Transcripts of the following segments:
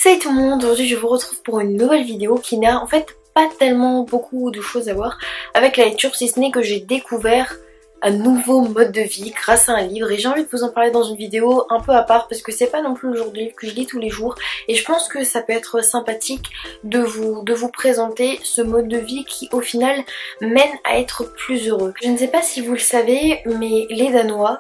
Salut tout le monde, aujourd'hui je vous retrouve pour une nouvelle vidéo qui n'a en fait pas tellement beaucoup de choses à voir avec la lecture, si ce n'est que j'ai découvert un nouveau mode de vie grâce à un livre et j'ai envie de vous en parler dans une vidéo un peu à part parce que c'est pas non plus le genre de livre que je lis tous les jours et je pense que ça peut être sympathique de vous présenter ce mode de vie qui au final mène à être plus heureux. Je ne sais pas si vous le savez, mais les Danois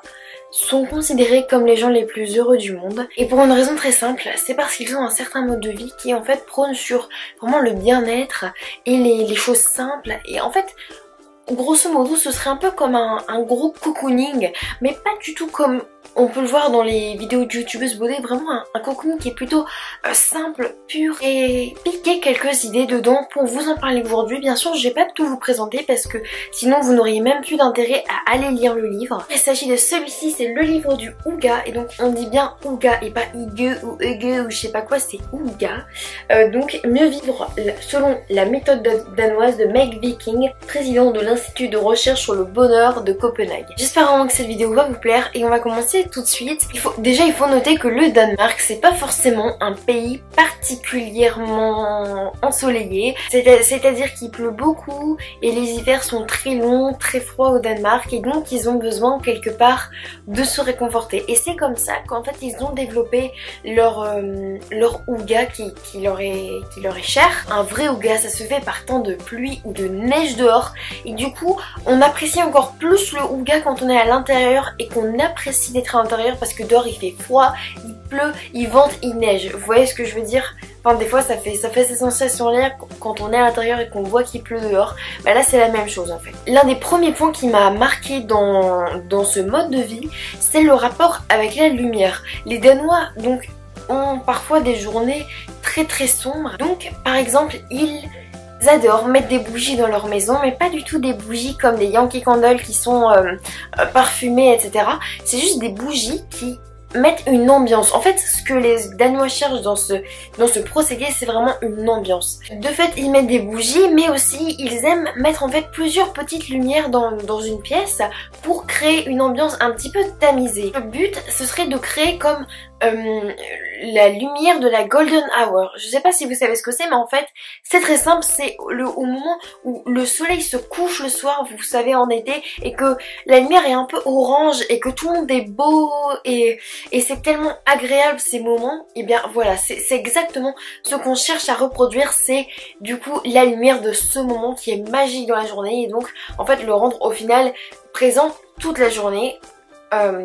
sont considérés comme les gens les plus heureux du monde et pour une raison très simple, c'est parce qu'ils ont un certain mode de vie qui en fait prône sur vraiment le bien-être et les choses simples et en fait grosso modo ce serait un peu comme un gros cocooning mais pas du tout comme on peut le voir dans les vidéos de youtubeuses beauté, vraiment un cocooning qui est plutôt simple, pur et piquer quelques idées dedans pour vous en parler aujourd'hui. Bien sûr je vais pas tout vous présenter parce que sinon vous n'auriez même plus d'intérêt à aller lire le livre. Il s'agit de celui-ci, c'est le livre du Hygge et donc on dit bien Hygge et pas Hygge ou Hygge ou je sais pas quoi, c'est Hygge. Donc mieux vivre selon la méthode danoise de Meg Viking, président de l'Institut de recherche sur le bonheur de Copenhague. J'espère vraiment que cette vidéo va vous plaire et on va commencer tout de suite. Il faut noter que le Danemark c'est pas forcément un pays particulièrement ensoleillé, c'est-à-dire qu'il pleut beaucoup et les hivers sont très longs, très froids au Danemark et donc ils ont besoin quelque part de se réconforter et c'est comme ça qu'en fait ils ont développé leur Hygge qui leur est cher. Un vrai Hygge ça se fait par temps de pluie ou de neige dehors et du coup on apprécie encore plus le Hygge quand on est à l'intérieur et qu'on apprécie d'être à l'intérieur parce que dehors il fait froid, il pleut, il vente, il neige. Vous voyez ce que je veux dire? Enfin des fois ça fait ces sensations là quand on est à l'intérieur et qu'on voit qu'il pleut dehors. Bah là c'est la même chose en fait. L'un des premiers points qui m'a marqué dans ce mode de vie, c'est le rapport avec la lumière. Les Danois donc ont parfois des journées très sombres. Donc par exemple ils adorent mettre des bougies dans leur maison, mais pas du tout des bougies comme des Yankee Candle qui sont parfumées, etc. C'est juste des bougies qui mettent une ambiance. En fait, ce que les Danois cherchent dans ce procédé, c'est vraiment une ambiance. De fait, ils mettent des bougies, mais aussi ils aiment mettre en fait plusieurs petites lumières dans une pièce pour créer une ambiance un petit peu tamisée. Le but, ce serait de créer comme la lumière de la golden hour. Je sais pas si vous savez ce que c'est, mais en fait c'est très simple, c'est au moment où le soleil se couche le soir, vous savez en été, et que la lumière est un peu orange et que tout le monde est beau et c'est tellement agréable ces moments. Et bien voilà, c'est exactement ce qu'on cherche à reproduire, c'est du coup la lumière de ce moment qui est magique dans la journée et donc en fait le rendre au final présent toute la journée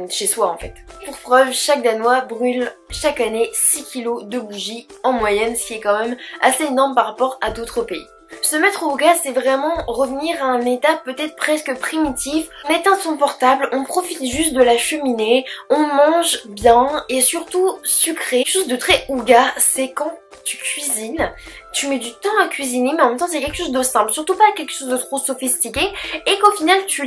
chez soi en fait. Pour preuve, chaque Danois brûle chaque année 6 kilos de bougies en moyenne, ce qui est quand même assez énorme par rapport à d'autres pays. Se mettre au Hygge, c'est vraiment revenir à un état peut-être presque primitif. On éteint son portable, on profite juste de la cheminée, on mange bien et surtout sucré. Quelque chose de très Hygge, c'est quand tu cuisines, tu mets du temps à cuisiner mais en même temps c'est quelque chose de simple, surtout pas quelque chose de trop sophistiqué et qu'au final tu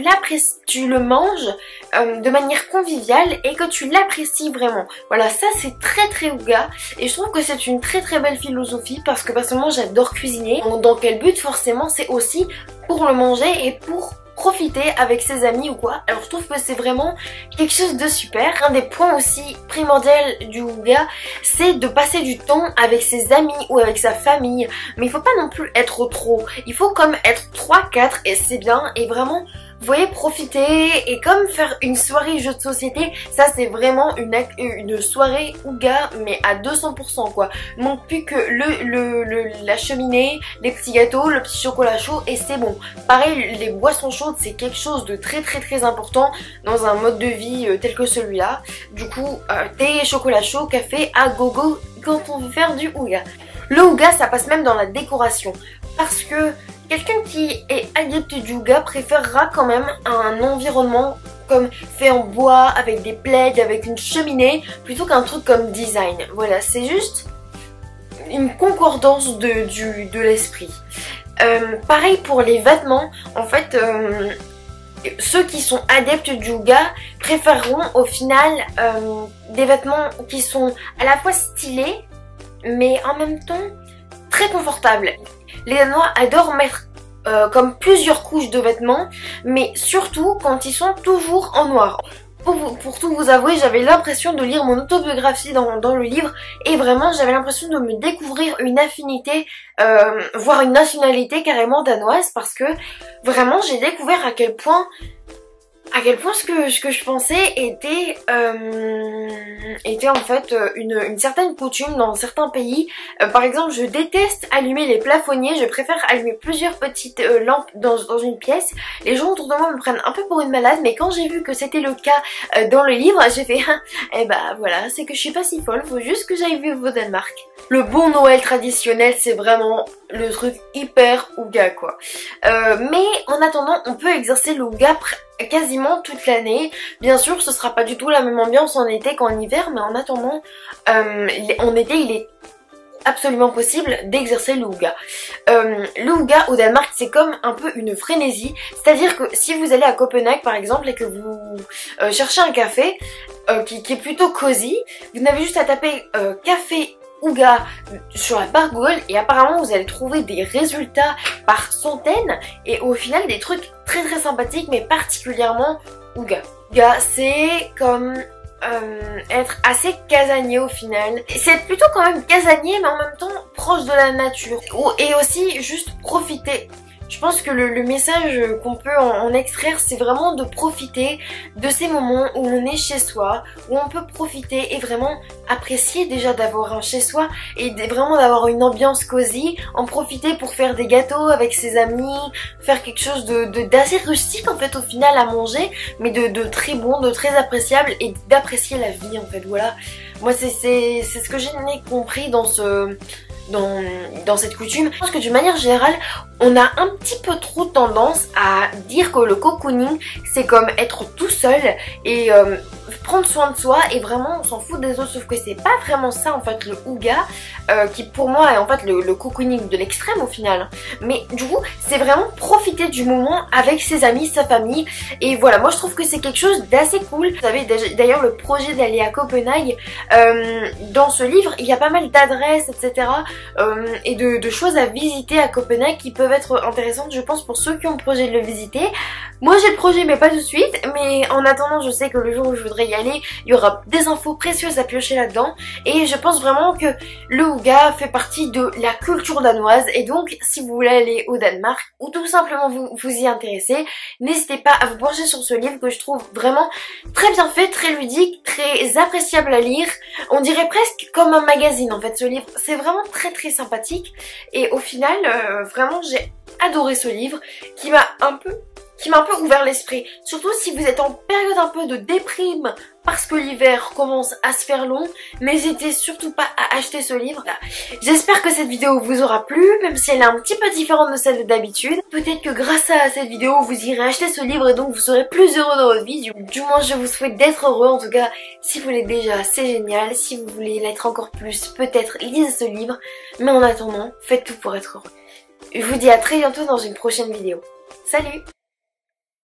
le manges de manière conviviale et que tu l'apprécies vraiment. Voilà, ça c'est très Hygge et je trouve que c'est une très belle philosophie parce que personnellement j'adore cuisiner. Dans quel but? Forcément c'est aussi pour le manger et pour profiter avec ses amis ou quoi. Alors je trouve que c'est vraiment quelque chose de super. Un des points aussi primordiaux du Hygge, c'est de passer du temps avec ses amis ou avec sa famille. Mais il faut pas non plus être trop. Il faut comme être 3-4 et c'est bien et vraiment vous voyez profiter et comme faire une soirée jeu de société, ça c'est vraiment une soirée Hygge mais à 200% quoi. Il manque plus que la cheminée, les petits gâteaux, le petit chocolat chaud et c'est bon. Pareil les boissons chaudes c'est quelque chose de très important dans un mode de vie tel que celui-là. Du coup thé, chocolat chaud, café à gogo quand on veut faire du Hygge. Le Hygge ça passe même dans la décoration parce que quelqu'un qui est adepte du Hygge préférera quand même un environnement comme fait en bois, avec des plaids, avec une cheminée, plutôt qu'un truc comme design. Voilà, c'est juste une concordance de l'esprit. Pareil pour les vêtements, en fait, ceux qui sont adeptes du Hygge préféreront au final des vêtements qui sont à la fois stylés, mais en même temps très confortables. Les Danois adorent mettre comme plusieurs couches de vêtements, mais surtout quand ils sont toujours en noir. Pour tout vous avouer, j'avais l'impression de lire mon autobiographie dans le livre et vraiment j'avais l'impression de me découvrir une affinité, voire une nationalité carrément danoise parce que vraiment j'ai découvert à quel point ce que je pensais était en fait une certaine coutume dans certains pays. Par exemple, je déteste allumer les plafonniers, je préfère allumer plusieurs petites lampes dans une pièce. Les gens autour de moi me prennent un peu pour une malade, mais quand j'ai vu que c'était le cas dans le livre, j'ai fait eh bah voilà, c'est que je suis pas si folle, faut juste que j'aille vivre au Danemark. Le bon Noël traditionnel, c'est vraiment le truc hyper ouga quoi. Mais en attendant, on peut exercer le ouga quasiment toute l'année. Bien sûr, ce sera pas du tout la même ambiance en été qu'en hiver, mais en attendant, en été, il est absolument possible d'exercer le hygge. Le hygge au Danemark, c'est comme un peu une frénésie, c'est-à-dire que si vous allez à Copenhague par exemple et que vous cherchez un café qui est plutôt cosy, vous n'avez juste à taper café hygge sur la barre Google et apparemment vous allez trouver des résultats par centaines et au final des trucs très très sympathiques mais particulièrement hygge. Hygge, c'est comme être assez casanier au final. C'est plutôt quand même casanier mais en même temps proche de la nature et aussi juste profiter. Je pense que le message qu'on peut en extraire, c'est vraiment de profiter de ces moments où on est chez soi, où on peut profiter et vraiment apprécier déjà d'avoir un chez soi et vraiment d'avoir une ambiance cosy, en profiter pour faire des gâteaux avec ses amis, faire quelque chose d'assez rustique en fait au final à manger, mais de très bon, de très appréciable et d'apprécier la vie en fait, voilà. Moi c'est ce que j'ai compris dans cette coutume. Je pense que d'une manière générale, on a un petit peu trop tendance à dire que le cocooning c'est comme être tout seul et prendre soin de soi et vraiment on s'en fout des autres, sauf que c'est pas vraiment ça en fait le hygge qui pour moi est en fait le cocooning de l'extrême au final. Mais du coup c'est vraiment profiter du moment avec ses amis, sa famille et voilà, moi je trouve que c'est quelque chose d'assez cool. Vous savez d'ailleurs le projet d'aller à Copenhague, dans ce livre il y a pas mal d'adresses etc. Et de choses à visiter à Copenhague qui peuvent être intéressantes je pense pour ceux qui ont le projet de le visiter. Moi j'ai le projet mais pas tout de suite, mais en attendant je sais que le jour où je voudrais y aller il y aura des infos précieuses à piocher là-dedans et je pense vraiment que le hygge fait partie de la culture danoise et donc si vous voulez aller au Danemark ou tout simplement vous y intéresser, n'hésitez pas à vous pencher sur ce livre que je trouve vraiment très bien fait, très ludique, très appréciable à lire. On dirait presque comme un magazine en fait ce livre, c'est vraiment très très sympathique et au final vraiment j'ai adoré ce livre qui m'a un peu ouvert l'esprit, surtout si vous êtes en période un peu de déprime parce que l'hiver commence à se faire long, n'hésitez surtout pas à acheter ce livre. J'espère que cette vidéo vous aura plu, même si elle est un petit peu différente de celle de d'habitude. Peut-être que grâce à cette vidéo vous irez acheter ce livre et donc vous serez plus heureux dans votre vie. Du moins je vous souhaite d'être heureux, en tout cas si vous l'êtes déjà c'est génial, si vous voulez l'être encore plus peut-être lisez ce livre, mais en attendant faites tout pour être heureux. Je vous dis à très bientôt dans une prochaine vidéo. Salut!